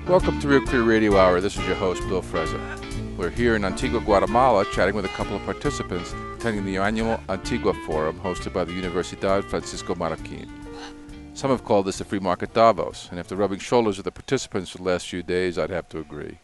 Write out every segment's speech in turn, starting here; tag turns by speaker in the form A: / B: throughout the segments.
A: Welcome to Real Clear Radio Hour. This is your host, Bill Freza. We're here in Antigua, Guatemala, chatting with a couple of participants attending the annual Antigua Forum hosted by the Universidad Francisco Marroquín. Some have called this the free market Davos, and after rubbing shoulders with the participants for the last few days, I'd have to agree.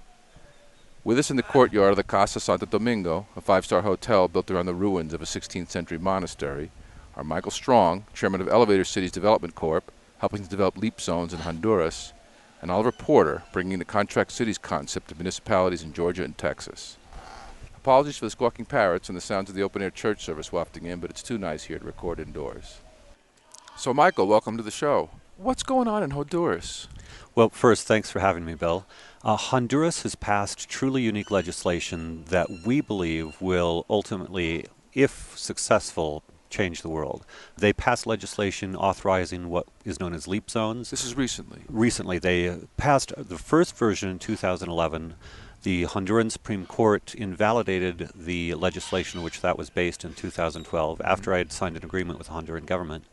A: With us in the courtyard of the Casa Santo Domingo, a five-star hotel built around the ruins of a 16th century monastery, are Michael Strong, chairman of Elevator Cities Development Corp., helping to develop leap zones in Honduras, and Oliver Porter, bringing the contract cities concept to municipalities in Georgia and Texas. Apologies for the squawking parrots and the sounds of the open-air church service wafting in, but it's too nice here to record indoors. So, Michael, welcome to the show. What's going on in Honduras?
B: Well, first, thanks for having me, Bill. Honduras has passed truly unique legislation that we believe will ultimately, if successful, change the world. They passed legislation authorizing what is known as leap zones.
A: This is recently.
B: Recently, they passed the first version in 2011. The Honduran Supreme Court invalidated the legislation which that was based in 2012 after I had signed an agreement with the Honduran government.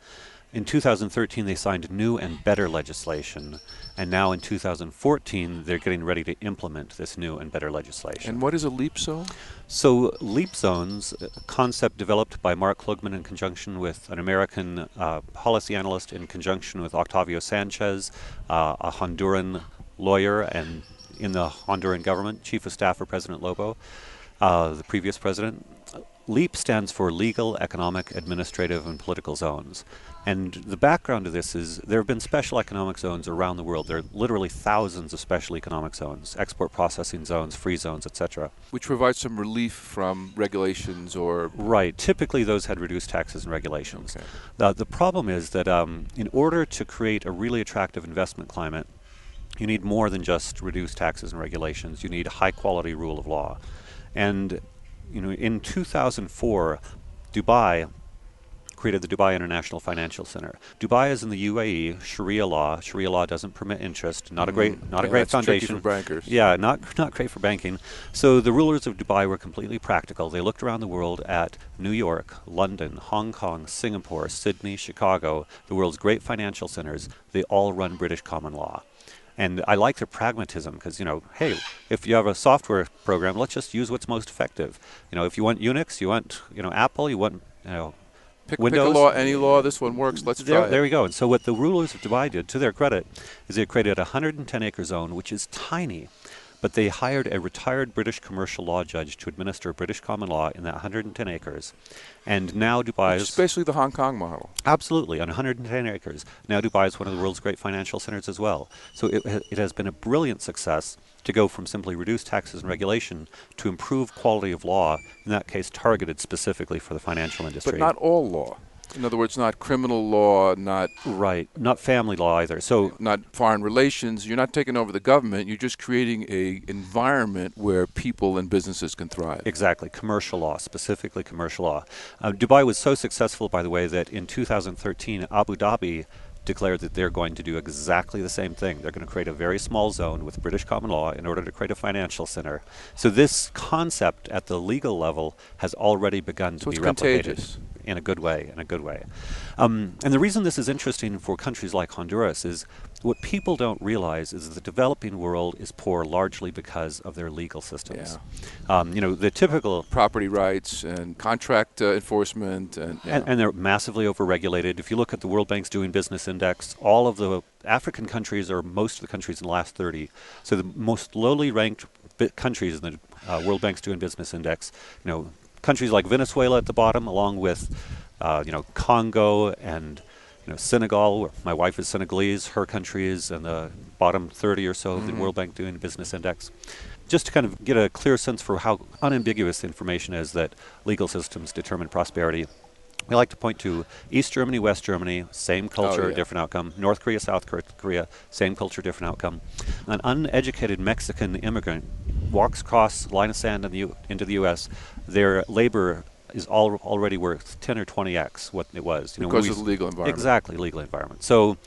B: In 2013, they signed new and better legislation, and now in 2014, they're getting ready to implement this new and better legislation.
A: And what is a leap zone?
B: So leap zones, a concept developed by Mark Klugman in conjunction with an American policy analyst in conjunction with Octavio Sanchez, a Honduran lawyer and in the Honduran government, chief of staff for President Lobo, the previous president. LEAP stands for Legal, Economic, Administrative, and Political Zones. And the background to this is there have been special economic zones around the world. There are literally thousands of special economic zones, export processing zones, free zones, etc.
A: Which provides some relief from regulations or...
B: Right. Typically those had reduced taxes and regulations.
A: Okay.
B: The problem is that in order to create a really attractive investment climate, you need more than just reduced taxes and regulations. You need a high-quality rule of law. And in 2004, Dubai created the Dubai International Financial Center. Dubai is in the UAE. Sharia law doesn't permit interest. Not a great foundation.
A: Tricky for bankers.
B: Yeah, not great for banking. So the rulers of Dubai were completely practical. They looked around the world at New York, London, Hong Kong, Singapore, Sydney, Chicago, the world's great financial centers. They all run British common law. And I like their pragmatism because, hey, if you have a software program, let's just use what's most effective. If you want Unix, you want, Apple, you want, Windows.
A: Pick a law, any law, this one works, let's try it.
B: There we go. And so what the rulers of Dubai did, to their credit, is they created a 110-acre zone, which is tiny, but they hired a retired British commercial law judge to administer British common law in that 110 acres. And now Dubai is...
A: Which is basically the Hong Kong model.
B: Absolutely, on 110 acres. Now Dubai is one of the world's great financial centers as well. So it has been a brilliant success to go from simply reduced taxes and regulation to improve quality of law, in that case targeted specifically for the financial industry.
A: But not all law. In other words, not criminal law, not...
B: Right, not family law either. So
A: not foreign relations. You're not taking over the government. You're just creating an environment where people and businesses can thrive.
B: Exactly, commercial law, specifically commercial law. Dubai was so successful, by the way, that in 2013, Abu Dhabi declared that they're going to do exactly the same thing. They're going to create a very small zone with British common law in order to create a financial center. So this concept at the legal level has already begun to be replicated.
A: Contagious.
B: In a good way. And the reason this is interesting for countries like Honduras is what people don't realize is that the developing world is poor largely because of their legal systems.
A: Yeah.
B: The typical...
A: Property rights and contract enforcement. And
B: they're massively overregulated. If you look at the World Bank's Doing Business Index, all of the African countries, or most of the countries in the last 30, so the most lowly ranked countries in the World Bank's Doing Business Index, countries like Venezuela at the bottom, along with, Congo and, Senegal, where my wife is Senegalese, her country is in the bottom 30 or so of the World Bank Doing Business Index. Just to kind of get a clear sense for how unambiguous the information is that legal systems determine prosperity. We like to point to East Germany, West Germany, same culture, different outcome. North Korea, South Korea, same culture, different outcome. An uneducated Mexican immigrant walks across the line of sand into the U.S., their labor is already worth 10 or 20x what it was.
A: Because of the legal environment.
B: Exactly, legal environment. So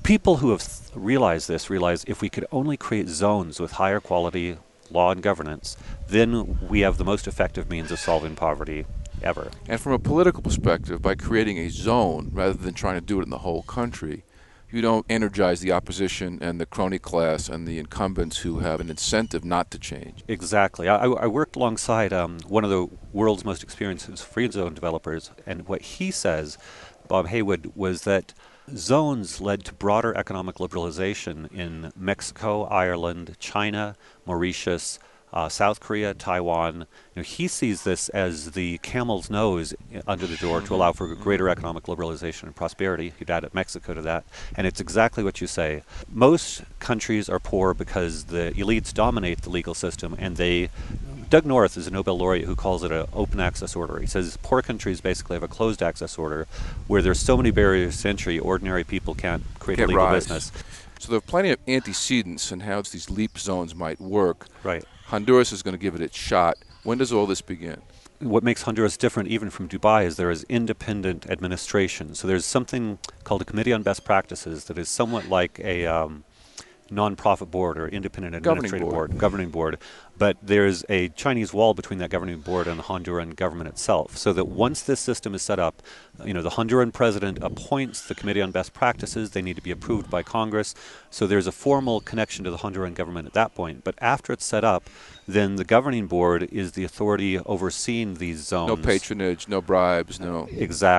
B: people who have realized this realize if we could only create zones with higher quality law and governance, then we have the most effective means of solving poverty ever.
A: And from a political perspective, by creating a zone rather than trying to do it in the whole country, You don't energize the opposition and the crony class and the incumbents who have an incentive not to change.
B: Exactly. I worked alongside one of the world's most experienced free zone developers, and what he says, Bob Haywood, was that zones led to broader economic liberalization in Mexico, Ireland, China, Mauritius, South Korea, Taiwan. He sees this as the camel's nose under the door to allow for greater economic liberalization and prosperity. You'd add Mexico to that, and it's exactly what you say. Most countries are poor because the elites dominate the legal system, and Doug North is a Nobel laureate who calls it an open access order. He says poor countries basically have a closed access order where there's so many barriers to entry, ordinary people can't create a legal business.
A: So there are plenty of antecedents in how these leap zones might work.
B: Right.
A: Honduras is going to give it its shot. When does all this begin?
B: What makes Honduras different even from Dubai is there is independent administration. So there's something called a Committee on Best Practices that is somewhat like a non-profit board or independent administrative governing board. But there's a Chinese wall between that governing board and the Honduran government itself, so that once this system is set up, the Honduran president appoints the Committee on Best Practices. They need to be approved by Congress. So there's a formal connection to the Honduran government at that point. But after it's set up, then the governing board is the authority overseeing these zones.
A: No patronage, no bribes, no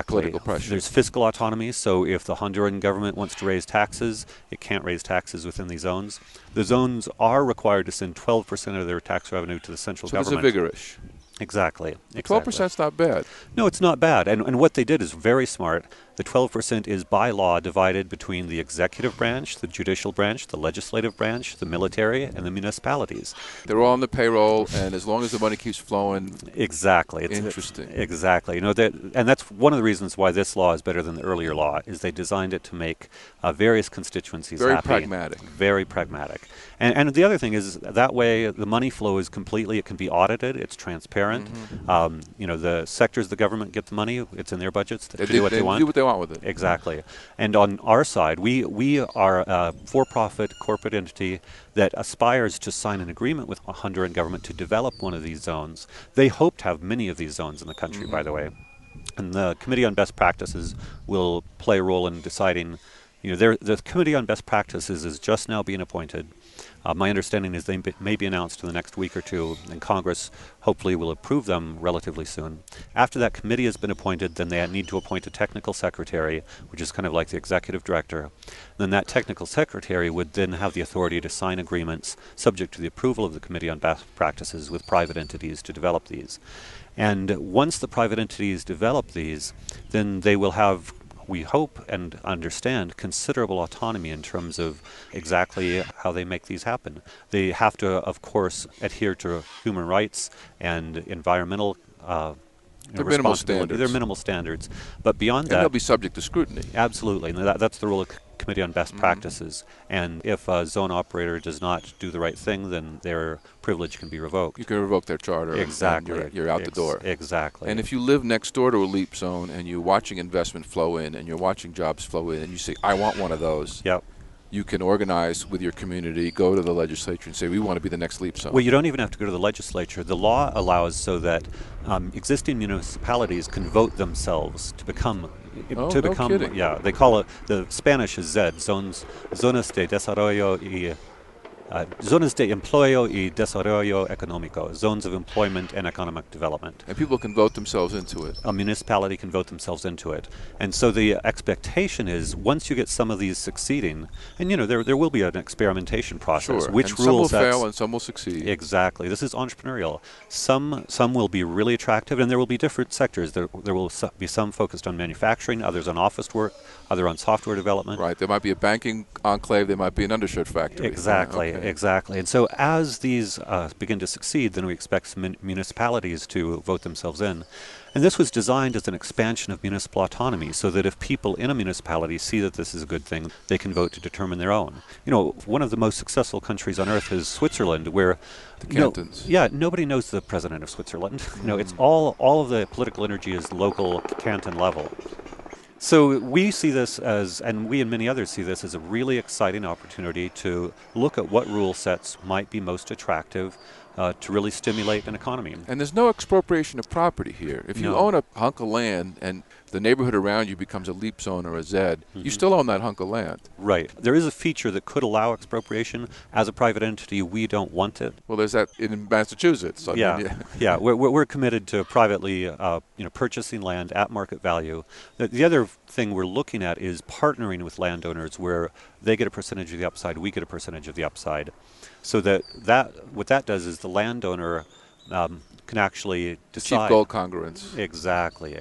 A: political pressure.
B: There's fiscal autonomy, so if the Honduran government wants to raise taxes, it can't raise taxes within these zones. The zones are required to send 12% of their tax revenue to the central government.
A: So it's a vigorish.
B: Exactly.
A: 12% is not bad.
B: No, it's not bad. And what they did is very smart. The 12% is by law divided between the executive branch, the judicial branch, the legislative branch, the military, and the municipalities.
A: They're all on the payroll, and as long as the money keeps flowing.
B: Exactly.
A: It's interesting.
B: Exactly. And that's one of the reasons why this law is better than the earlier law, is they designed it to make various constituencies happy.
A: Very pragmatic.
B: Very pragmatic. And the other thing is that way the money flow is it can be audited, it's transparent. The sectors of the government get the money, it's in their budgets, they do what they want.
A: They do what they want with it.
B: Exactly. And on our side, we are a for-profit corporate entity that aspires to sign an agreement with the Honduran government to develop one of these zones. They hope to have many of these zones in the country, by the way. And the Committee on Best Practices will play a role in deciding. The Committee on Best Practices is just now being appointed. My understanding is they may be announced in the next week or two, and Congress hopefully will approve them relatively soon. After that committee has been appointed, then they need to appoint a technical secretary, which is kind of like the executive director. Then that technical secretary would then have the authority to sign agreements subject to the approval of the Committee on Best Practices with private entities to develop these. And once the private entities develop these, then they will have, we hope and understand, considerable autonomy in terms of exactly how they make these happen. They have to, of course, adhere to human rights and environmental
A: They're minimal standards.
B: They're minimal standards. But beyond that...
A: And they'll be subject to scrutiny.
B: Absolutely. And that's the role of Committee on Best Practices. And if a zone operator does not do the right thing, then their privilege can be revoked.
A: You can revoke their charter.
B: Exactly.
A: And you're out the door.
B: Exactly.
A: And if you live next door to a leap zone and you're watching investment flow in and you're watching jobs flow in and you say, I want one of those.
B: Yep.
A: You can organize with your community, go to the legislature and say, we want to be the next leap zone.
B: Well, you don't even have to go to the legislature. The law allows so that existing municipalities can vote themselves to become...
A: No kidding.
B: Yeah, they call it, the Spanish is zonas de desarrollo y zonas de empleo y desarrollo económico, zones of employment and economic development.
A: And people can vote themselves into it.
B: A municipality can vote themselves into it. And so the expectation is once you get some of these succeeding, and there will be an experimentation process.
A: Sure.
B: Which
A: and
B: rules
A: some will fail and some will succeed.
B: Exactly. This is entrepreneurial. Some will be really attractive, and there will be different sectors. There will be some focused on manufacturing, others on office work, other on software development.
A: Right. There might be a banking enclave. There might be an undershirt factory.
B: Exactly.
A: Okay.
B: Exactly. And so as these begin to succeed, then we expect municipalities to vote themselves in. And this was designed as an expansion of municipal autonomy so that if people in a municipality see that this is a good thing, they can vote to determine their own. One of the most successful countries on earth is Switzerland, where
A: the cantons.
B: Nobody knows the president of Switzerland. It's all of the political energy is local canton level. So we see this as, and we and many others see this as a really exciting opportunity to look at what rule sets might be most attractive to really stimulate an economy.
A: And there's no expropriation of property here. If you
B: No.
A: own a hunk of land and the neighborhood around you becomes a LEAP zone or a Z, you still own that hunk of land.
B: Right. There is a feature that could allow expropriation. As a private entity, we don't want it.
A: Well, there's that in Massachusetts. I
B: Yeah,
A: mean,
B: yeah. We're committed to privately, purchasing land at market value. The other thing we're looking at is partnering with landowners, where they get a percentage of the upside, we get a percentage of the upside, so that what that does is the landowner can actually decide.
A: Cheap gold congruence.
B: Exactly.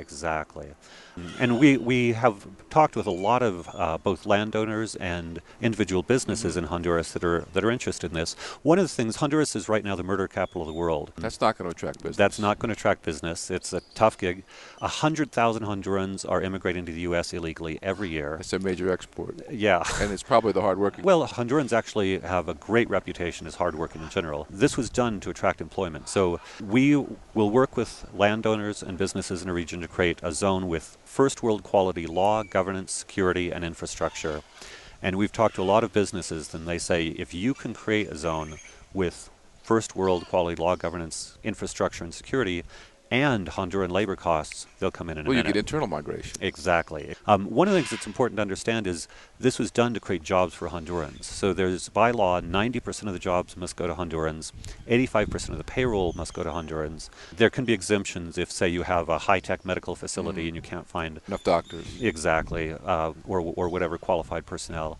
B: And we have talked with a lot of both landowners and individual businesses in Honduras that are interested in this. One of the things, Honduras is right now the murder capital of the world.
A: That's not going to attract business.
B: That's not going to attract business. It's a tough gig. 100,000 Hondurans are immigrating to the U.S. illegally every year.
A: It's a major export.
B: Yeah.
A: And it's probably the hardworking.
B: Well, Hondurans actually have a great reputation as hardworking in general. This was done to attract employment. So we will work with landowners and businesses in the region to create a zone with first world quality law, governance, security, and infrastructure. And we've talked to a lot of businesses, and they say if you can create a zone with first world quality law, governance, infrastructure, and security, and Honduran labor costs, they'll come in a
A: Well, you
B: minute.
A: get internal migration.
B: Exactly. One of the things that's important to understand is this was done to create jobs for Hondurans. So there's, by law, 90% of the jobs must go to Hondurans, 85% of the payroll must go to Hondurans. There can be exemptions if, say, you have a high-tech medical facility and you can't find
A: Enough doctors.
B: exactly, or whatever qualified personnel.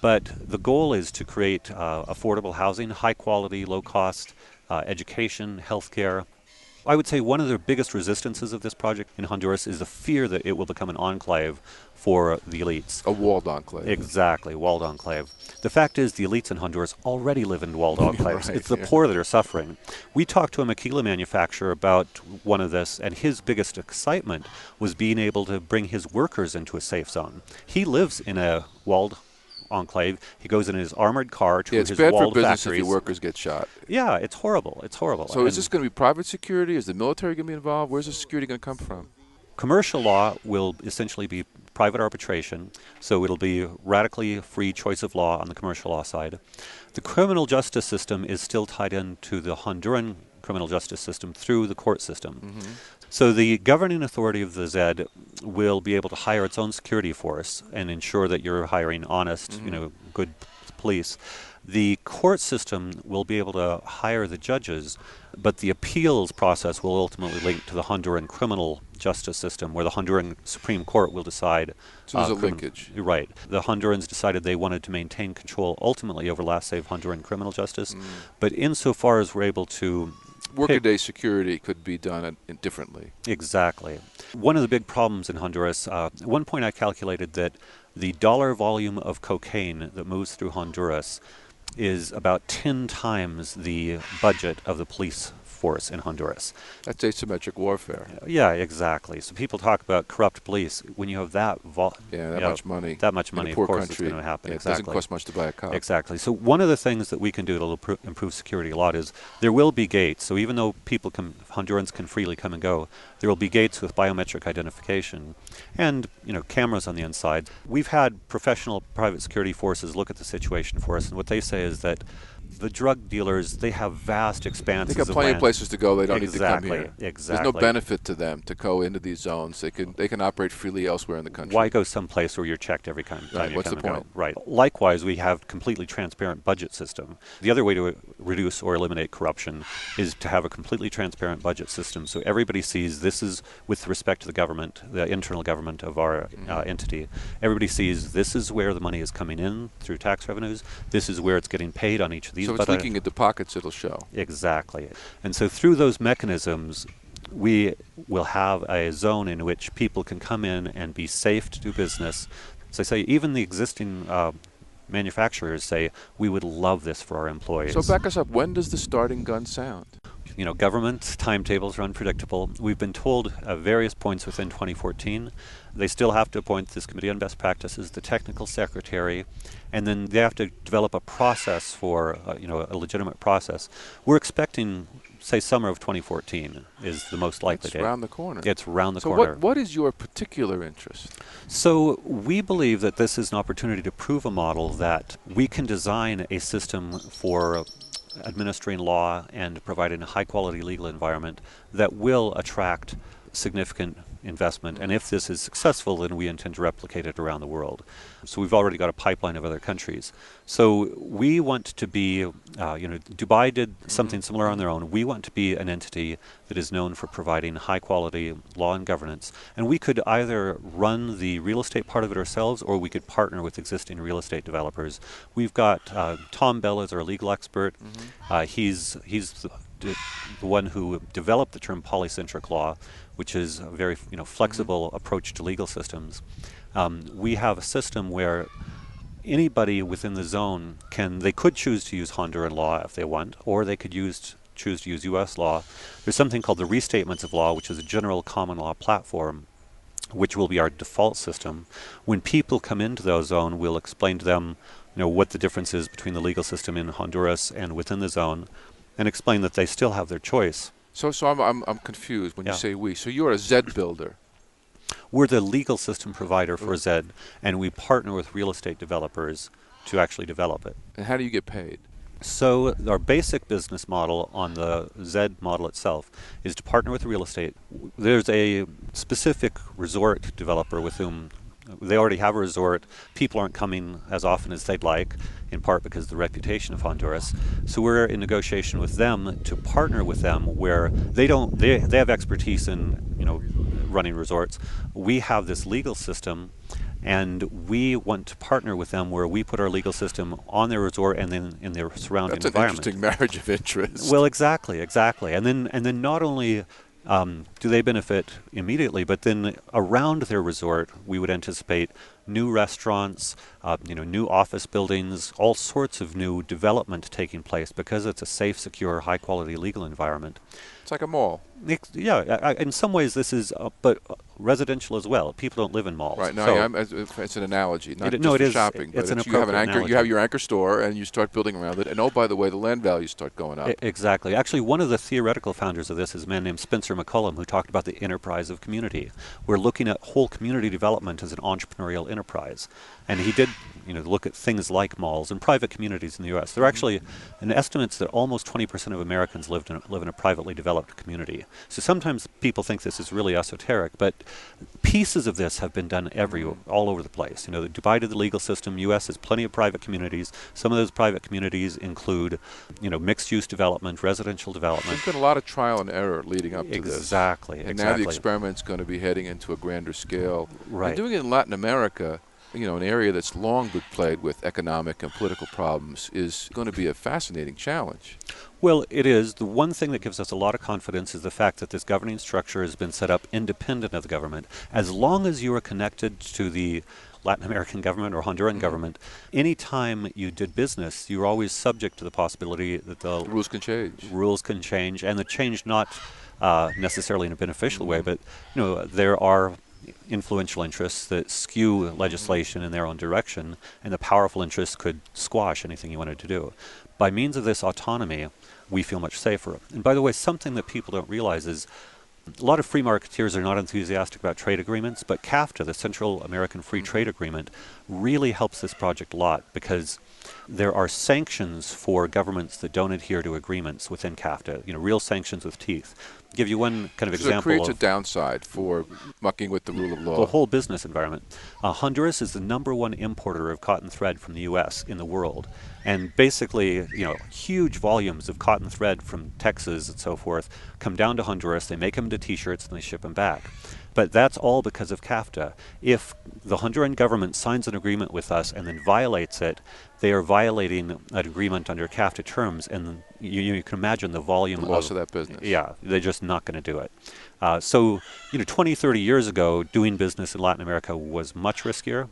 B: But the goal is to create affordable housing, high-quality, low-cost education, healthcare. I would say one of the biggest resistances of this project in Honduras is the fear that it will become an enclave for the elites.
A: A walled enclave.
B: Exactly, walled enclave. The fact is the elites in Honduras already live in walled enclaves.
A: Right,
B: It's the
A: yeah.
B: poor that are suffering. We talked to a maquila manufacturer about one of this, and his biggest excitement was being able to bring his workers into a safe zone. He lives in a walled enclave. He goes in his armored car to
A: Yeah, it's
B: his
A: bad for
B: walled
A: business
B: factories.
A: if your workers get shot.
B: Yeah, it's horrible. It's horrible.
A: So is
B: And
A: this going to be private security? Is the military going to be involved? Where's the security going to come from?
B: commercial law will essentially be private arbitration, so it'll be radically free choice of law on the commercial law side. The criminal justice system is still tied into the Honduran criminal justice system through the court system. So the governing authority of the Z will be able to hire its own security force and ensure that you're hiring honest, good police. The court system will be able to hire the judges, but the appeals process will ultimately link to the Honduran criminal justice system, where the Honduran Supreme Court will decide.
A: So there's a linkage.
B: Right. The Hondurans decided they wanted to maintain control ultimately over last say of Honduran criminal justice, but insofar as we're able to
A: Workaday security could be done differently.
B: Exactly. One of the big problems in Honduras, at one point I calculated that the dollar volume of cocaine that moves through Honduras is about 10 times the budget of the police force in Honduras.
A: That's asymmetric warfare.
B: Yeah, exactly. So people talk about corrupt police. When you have that
A: much money.
B: that much
A: in
B: money,
A: a
B: of
A: poor
B: course,
A: country,
B: it's going to happen.
A: It
B: Exactly.
A: doesn't cost much to buy a cop.
B: Exactly. So one of the things that we can do to improve security a lot is there will be gates. So even though Hondurans can freely come and go, there will be gates with biometric identification and cameras on the inside. We've had professional private security forces look at the situation for us, and what they say is that the drug dealers, they have vast expanses
A: They got
B: of
A: plenty
B: land.
A: of places to go. They don't need to come here.
B: Exactly.
A: There's no benefit to them to go into these zones. They can operate freely elsewhere in the country.
B: Why go someplace where you're checked every time
A: Right,
B: you
A: what's
B: come
A: the
B: and go?
A: point?
B: Right. Likewise, we have completely transparent budget system. The other way to reduce or eliminate corruption is to have a completely transparent budget system, so everybody sees this is with respect to the government, the internal government of our entity. Everybody sees this is where the money is coming in through tax revenues. This is where it's getting paid on each of these.
A: So it's leaking into pockets, it'll show.
B: Exactly. And so through those mechanisms, we will have a zone in which people can come in and be safe to do business. As I say, even the existing manufacturers say, we would love this for our employees.
A: So back us up. When does the starting gun sound?
B: Government timetables are unpredictable. We've been told at various points within 2014 they still have to appoint this Committee on Best Practices, the technical secretary, and then they have to develop a process for, a legitimate process. We're expecting, say, summer of 2014 is the most likely date.
A: It's around the corner.
B: It's around the corner.
A: So what is your particular interest?
B: So we believe that this is an opportunity to prove a model that we can design a system for administering law and providing a high-quality legal environment that will attract significant investment. And if this is successful, then we intend to replicate it around the world. So we've already got a pipeline of other countries. So we want to be, Dubai did something similar on their own. We want to be an entity that is known for providing high-quality law and governance. And we could either run the real estate part of it ourselves, or we could partner with existing real estate developers. We've got Tom Bell as our legal expert. He's the one who developed the term polycentric law, which is a very flexible approach to legal systems. We have a system where anybody within the zone they could choose to use Honduran law if they want, or they could choose to use U.S. law. There's something called the Restatements of Law, which is a general common law platform, which will be our default system. When people come into the zone, we'll explain to them what the difference is between the legal system in Honduras and within the zone, and explain that they still have their choice.
A: So I'm confused when you say we. So you're a ZED builder.
B: We're the legal system provider for ZED, and we partner with real estate developers to actually develop it.
A: And how do you get paid?
B: So our basic business model on the ZED model itself is to partner with real estate. There's a specific resort developer with whom they already have a resort. People aren't coming as often as they'd like, in part because of the reputation of Honduras. So we're in negotiation with them to partner with them where they have expertise in running resorts. We have this legal system, and we want to partner with them where we put our legal system on their resort and then in their surrounding environment.
A: That's an interesting marriage of interest.
B: Well, exactly. And then not only do they benefit immediately, but then around their resort, we would anticipate new restaurants, new office buildings, all sorts of new development taking place because it's a safe, secure, high-quality legal environment.
A: It's like a mall.
B: In some ways this is, but residential as well. People don't live in malls.
A: Right. No, it's an analogy, not just for shopping.
B: It's an
A: you have an anchor.
B: analogy.
A: You have your anchor store, and you start building around it. And oh, by the way, the land values start going up.
B: Exactly. Actually, one of the theoretical founders of this is a man named Spencer McCullum, who talked about the enterprise of community. We're looking at whole community development as an entrepreneurial enterprise, and he did, look at things like malls and private communities in the U.S. There are actually an estimates that almost 20% of Americans live in a privately developed community. So sometimes people think this is really esoteric, but pieces of this have been done all over the place. Dubai did the legal system. U.S. has plenty of private communities. Some of those private communities include, mixed-use development, residential development.
A: There's been a lot of trial and error leading up to this.
B: Exactly.
A: And now the experiment's going to be heading into a grander scale.
B: Right.
A: And doing it in Latin America, an area that's long been plagued with economic and political problems, is going to be a fascinating challenge.
B: Well, it is. The one thing that gives us a lot of confidence is the fact that this governing structure has been set up independent of the government. As long as you are connected to the Latin American government or Honduran government, any time you did business, you're always subject to the possibility that the
A: rules can change.
B: Rules can change, and the change not necessarily in a beneficial way, but there are influential interests that skew legislation in their own direction, and the powerful interests could squash anything you wanted to do. By means of this autonomy, we feel much safer. And by the way, something that people don't realize is a lot of free marketeers are not enthusiastic about trade agreements, but CAFTA, the Central American Free Trade Agreement, really helps this project a lot because there are sanctions for governments that don't adhere to agreements within CAFTA, real sanctions with teeth. Give you one kind of example.
A: So it creates a downside for mucking with the rule of law.
B: The whole business environment. Honduras is the #1 importer of cotton thread from the U.S. in the world. And basically, huge volumes of cotton thread from Texas and so forth come down to Honduras. They make them into T-shirts and they ship them back. But that's all because of CAFTA. If the Honduran government signs an agreement with us and then violates it, they are violating an agreement under CAFTA terms, and you can imagine the volume
A: the loss of that business.
B: Yeah, they're just not going to do it. So 20, 30 years ago, doing business in Latin America was much riskier.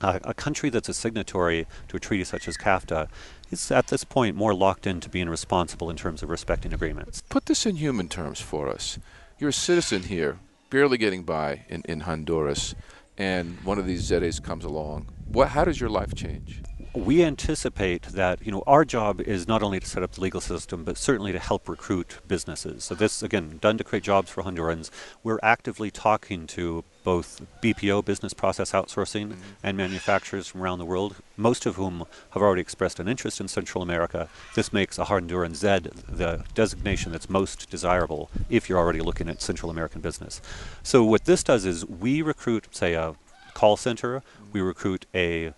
B: A country that's a signatory to a treaty such as CAFTA is at this point more locked into being responsible in terms of respecting agreements.
A: Put this in human terms for us. You're a citizen here, barely getting by in Honduras, and one of these ZEDs comes along. How does your life change?
B: We anticipate that, our job is not only to set up the legal system, but certainly to help recruit businesses. So this, again, done to create jobs for Hondurans. We're actively talking to both BPO, business process outsourcing, and manufacturers from around the world, most of whom have already expressed an interest in Central America. This makes a Honduran Z the designation that's most desirable if you're already looking at Central American business. So what this does is we recruit, say, a call center, we recruit a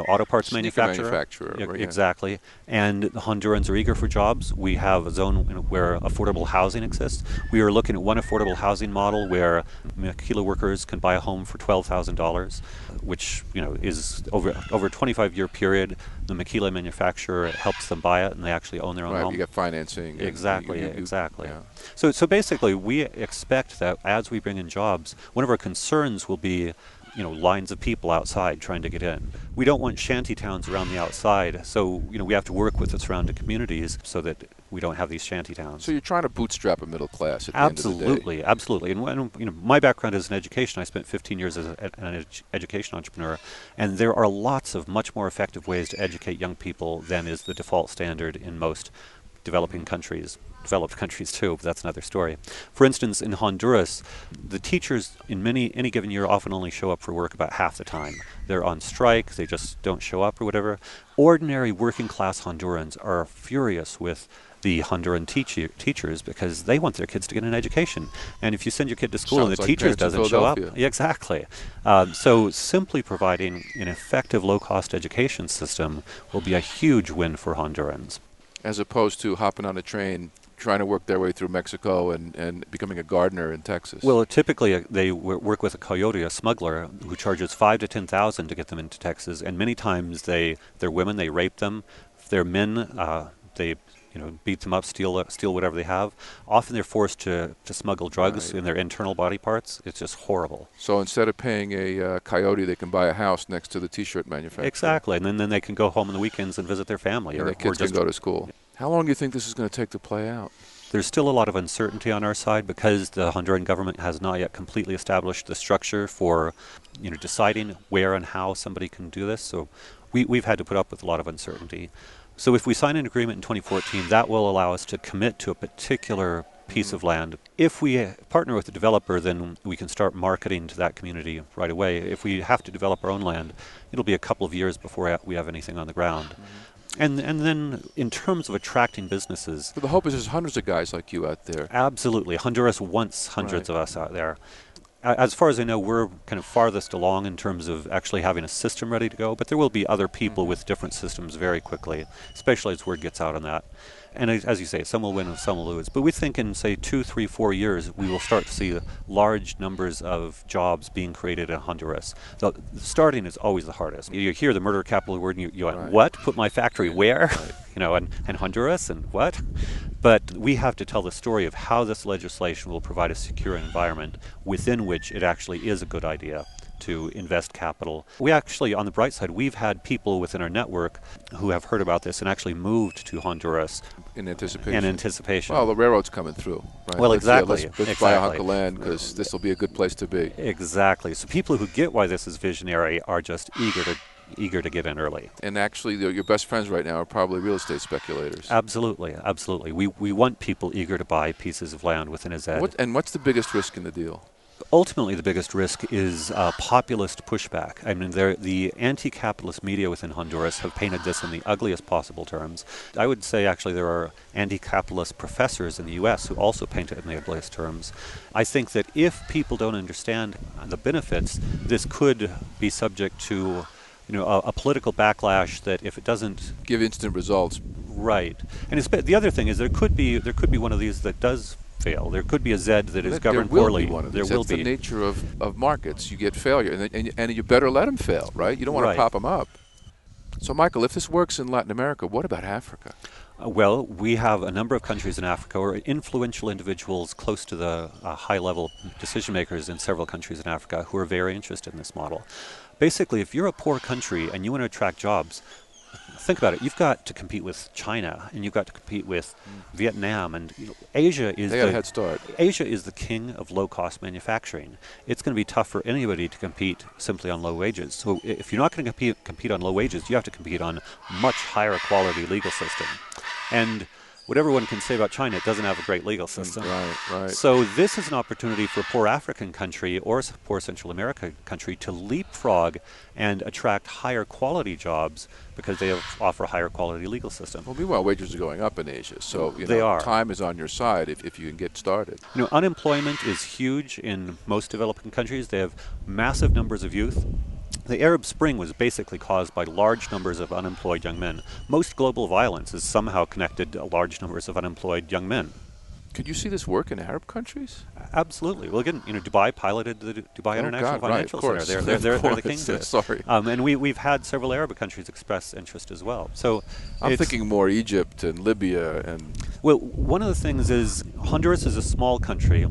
B: auto parts manufacturer.
A: Right,
B: exactly. And the Hondurans are eager for jobs. We have a zone where affordable housing exists. We are looking at one affordable housing model where maquila workers can buy a home for $12,000, which is over a 25-year period. The maquila manufacturer helps them buy it, and they actually own their own home.
A: You get financing.
B: Exactly, exactly.
A: Yeah.
B: So basically, we expect that as we bring in jobs, one of our concerns will be lines of people outside trying to get in. We don't want shanty towns around the outside, so we have to work with the surrounding communities so that we don't have these shanty towns.
A: So you're trying to bootstrap a middle class at the
B: Absolutely,
A: end of the day.
B: absolutely. And my background is in education. I spent 15 years as an education entrepreneur, and there are lots of much more effective ways to educate young people than is the default standard in most developed countries too, but that's another story. For instance, in Honduras, the teachers in any given year often only show up for work about half the time. They're on strike, they just don't show up or whatever. Ordinary working class Hondurans are furious with the Honduran teachers because they want their kids to get an education. And if you send your kid to school and the teacher doesn't show up, exactly. So simply providing an effective low-cost education system will be a huge win for Hondurans.
A: As opposed to hopping on a train, trying to work their way through Mexico and becoming a gardener in Texas.
B: Well, typically they work with a coyote, a smuggler, who charges $5,000 to $10,000 to get them into Texas. And many times they're women, they rape them. If they're men, they beat them up, steal whatever they have. Often they're forced to smuggle drugs in their internal body parts. It's just horrible.
A: So instead of paying a coyote, they can buy a house next to the T-shirt manufacturer.
B: Exactly, and then they can go home on the weekends and visit their family.
A: And their kids can go to school. How long do you think this is going to take to play out?
B: There's still a lot of uncertainty on our side because the Honduran government has not yet completely established the structure for deciding where and how somebody can do this. So we've had to put up with a lot of uncertainty. So if we sign an agreement in 2014, that will allow us to commit to a particular piece of land. If we partner with the developer, then we can start marketing to that community right away. If we have to develop our own land, it'll be a couple of years before we have anything on the ground. And then in terms of attracting businesses...
A: But the hope is there's hundreds of guys like you out there.
B: Absolutely. Honduras wants hundreds of us out there. As far as I know, we're kind of farthest along in terms of actually having a system ready to go, but there will be other people with different systems very quickly, especially as word gets out on that. And as you say, some will win and some will lose. But we think in, say, 2, 3, 4 years, we will start to see large numbers of jobs being created in Honduras. So starting is always the hardest. You hear the murder capital word and you went, what? Put my factory where? And Honduras and what? But we have to tell the story of how this legislation will provide a secure environment within which it actually is a good idea to invest capital. We actually, on the bright side, we've had people within our network who have heard about this and actually moved to Honduras
A: in anticipation.
B: Well,
A: the railroad's coming through. Right?
B: Well, exactly.
A: Let's buy a hunk of land because this will be a good place to be.
B: Exactly. So people who get why this is visionary are just eager to get in early.
A: And actually, your best friends right now are probably real estate speculators.
B: Absolutely, absolutely. We want people eager to buy pieces of land within a Z.
A: And what's the biggest risk in the deal?
B: Ultimately, the biggest risk is populist pushback. I mean, the anti-capitalist media within Honduras have painted this in the ugliest possible terms. I would say, actually, there are anti-capitalist professors in the U.S. who also paint it in the ugliest terms. I think that if people don't understand the benefits, this could be subject to a political backlash that if it doesn't
A: give instant results.
B: Right. And the other thing is there could be one of these that does fail. There could be a Z that is governed poorly.
A: There will be. That's the nature of markets. You get failure, and you better let them fail, right? You don't want to prop them up. So, Michael, if this works in Latin America, what about Africa?
B: Well, we have a number of countries in Africa, or influential individuals close to the high-level decision makers in several countries in Africa who are very interested in this model. Basically, if you're a poor country and you want to attract jobs, think about it. You've got to compete with China, and you've got to compete with Vietnam, and Asia is
A: They had a head start.
B: Asia is the king of low-cost manufacturing. It's going to be tough for anybody to compete simply on low wages. So if you're not going to compete on low wages, you have to compete on much higher quality legal system. And whatever one can say about China, it doesn't have a great legal system.
A: Right.
B: So this is an opportunity for a poor African country or a poor Central American country to leapfrog and attract higher quality jobs because they offer a higher quality legal system.
A: Well, meanwhile, wages are going up in Asia, so
B: They are.
A: time is on your side if you can get started.
B: Unemployment is huge in most developing countries. They have massive numbers of youth. The Arab Spring was basically caused by large numbers of unemployed young men. Most global violence is somehow connected to large numbers of unemployed young men.
A: Could you see this work in Arab countries?
B: Absolutely. Well, again, Dubai piloted the Dubai International Financial Center. They're the king to it.
A: Sorry.
B: And we've had several Arab countries express interest as well. So
A: I'm thinking more Egypt and Libya and.
B: Well, one of the things is Honduras is a small country.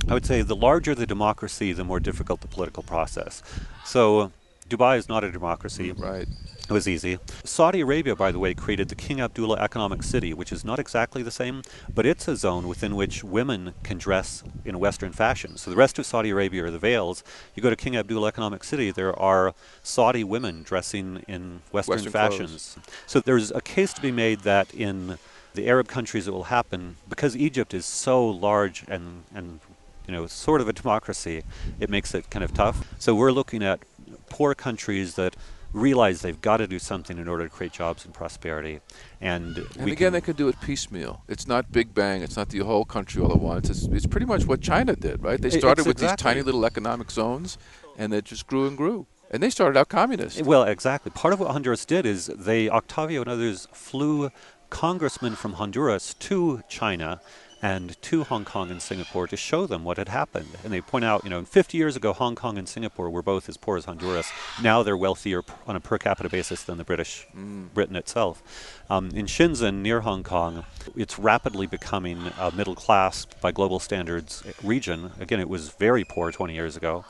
B: I would say the larger the democracy, the more difficult the political process. So Dubai is not a democracy.
A: Right.
B: It was easy. Saudi Arabia, by the way, created the King Abdullah Economic City, which is not exactly the same, but it's a zone within which women can dress in Western fashion. So the rest of Saudi Arabia are the veils. You go to King Abdullah Economic City, there are Saudi women dressing in Western fashions.
A: Clothes.
B: So there's a case to be made that in the Arab countries it will happen, because Egypt is so large and sort of a democracy, it makes it kind of tough. So we're looking at poor countries that realize they've got to do something in order to create jobs and prosperity. And
A: again, they could do it piecemeal. It's not big bang. It's not the whole country all at once. It's pretty much what China did, right? They started with these tiny little economic zones, and they just grew and grew. And they started out communist.
B: Well, exactly. Part of what Honduras did is Octavio and others flew congressmen from Honduras to China and to Hong Kong and Singapore to show them what had happened. And they point out, 50 years ago, Hong Kong and Singapore were both as poor as Honduras. Now they're wealthier on a per capita basis than the Britain itself. In Shenzhen, near Hong Kong, it's rapidly becoming a middle class, by global standards, region. Again, it was very poor 20 years ago.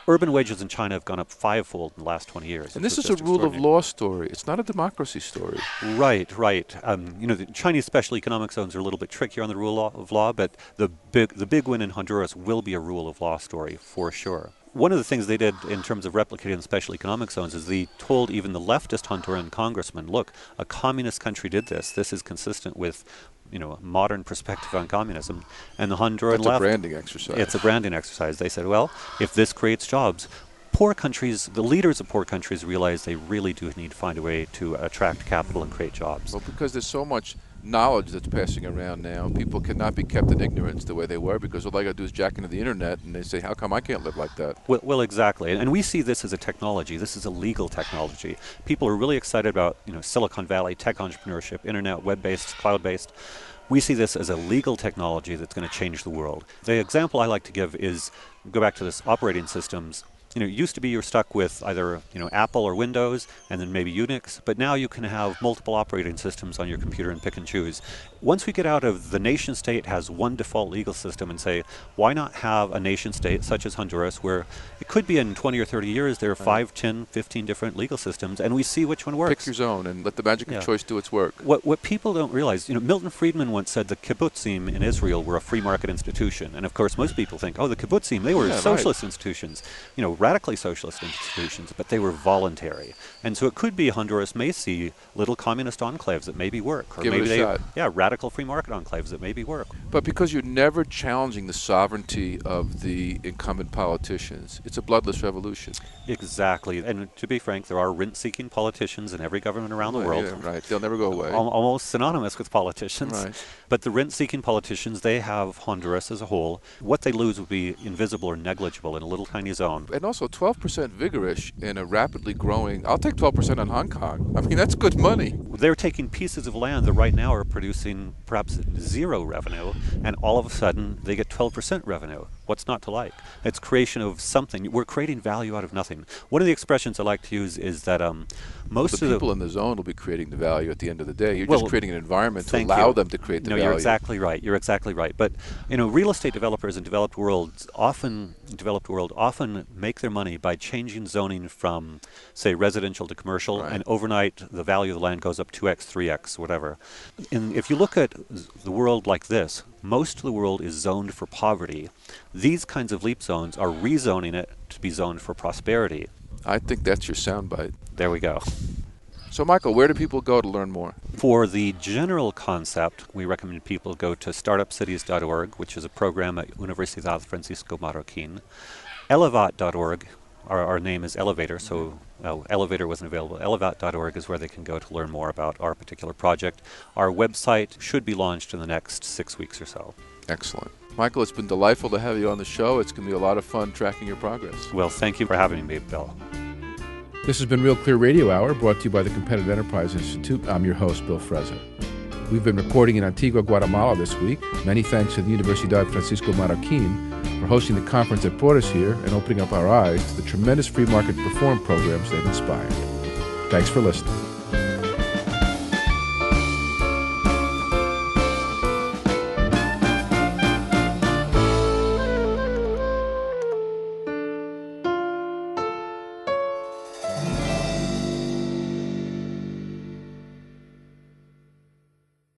B: Urban wages in China have gone up fivefold in the last 20 years.
A: And this is a rule of law story. It's not a democracy story.
B: Right. The Chinese special economic zones are a little bit trickier on the rule of law, but the big win in Honduras will be a rule of law story for sure. One of the things they did in terms of replicating the special economic zones is they told even the leftist Honduran congressman, look, a communist country did this. This is consistent with a modern perspective on communism. And the Honduran left...
A: It's a branding exercise.
B: It's a branding exercise. They said, well, if this creates jobs, poor countries, the leaders of poor countries realize they really do need to find a way to attract capital and create jobs.
A: Well, because there's so much knowledge that's passing around now, people cannot be kept in ignorance the way they were, because all they got to do is jack into the internet, and they say, how come I can't live like that?
B: Well, exactly. And we see this as a technology. This is a legal technology. People are really excited about Silicon Valley, tech entrepreneurship, internet, web-based, cloud-based. We see this as a legal technology that's going to change the world. The example I like to give is, go back to this operating systems. It used to be you're stuck with either Apple or Windows and then maybe Unix, but now you can have multiple operating systems on your computer and pick and choose. Once we get out of the nation state has one default legal system and say, why not have a nation state such as Honduras, where it could be in 20 or 30 years there are 5, 10, 15 different legal systems, and we see which one works.
A: Pick your zone and let the magic of choice do its work.
B: What people don't realize, Milton Friedman once said the kibbutzim in Israel were a free market institution, and of course most people think, oh, the kibbutzim, they were socialist institutions, radically socialist institutions, but they were voluntary. And so it could be Honduras may see little communist enclaves that maybe work. Or
A: Give
B: maybe
A: it a shot.
B: Radical free market enclaves that maybe work.
A: But because you're never challenging the sovereignty of the incumbent politicians, it's a bloodless revolution.
B: Exactly. And to be frank, there are rent-seeking politicians in every government around the world.
A: Yeah, right. They'll never go away.
B: Almost synonymous with politicians.
A: Right.
B: But the rent-seeking politicians, they have Honduras as a whole. What they lose would be invisible or negligible in a little tiny zone.
A: And also 12% vigorish in a rapidly growing, I'll take 12% on Hong Kong. I mean, that's good money.
B: They're taking pieces of land that right now are producing perhaps zero revenue, and all of a sudden they get 12% revenue. What's not to like? It's creation of something. We're creating value out of nothing. One of the expressions I like to use is that most
A: the
B: of the
A: people in the zone will be creating the value at the end of the day. You're
B: Well,
A: just creating an environment to
B: thank
A: allow
B: you.
A: them to create the
B: No,
A: value.
B: you're exactly right. You're exactly right. But real estate developers in developed world often make their money by changing zoning from, say, residential to commercial,
A: Right.
B: and overnight the value of the land goes up 2x, 3x, whatever. And if you look at the world like this, most of the world is zoned for poverty. These kinds of leap zones are rezoning it to be zoned for prosperity.
A: I think that's your soundbite.
B: There we go.
A: So, Michael, where do people go to learn more?
B: For the general concept, we recommend people go to startupcities.org, which is a program at Universidad Francisco Marroquin. Elevat.org, our name is Elevator, so Elevator wasn't available. Elevat.org is where they can go to learn more about our particular project. Our website should be launched in the next 6 weeks or so.
A: Excellent. Michael, it's been delightful to have you on the show. It's going to be a lot of fun tracking your progress.
B: Well, thank you for having me, Bill.
C: This has been Real Clear Radio Hour, brought to you by the Competitive Enterprise Institute. I'm your host, Bill Frezza. We've been recording in Antigua, Guatemala this week. Many thanks to the Universidad Francisco Marroquin for hosting the conference that brought us here and opening up our eyes to the tremendous free market reform programs they've inspired. Thanks for listening.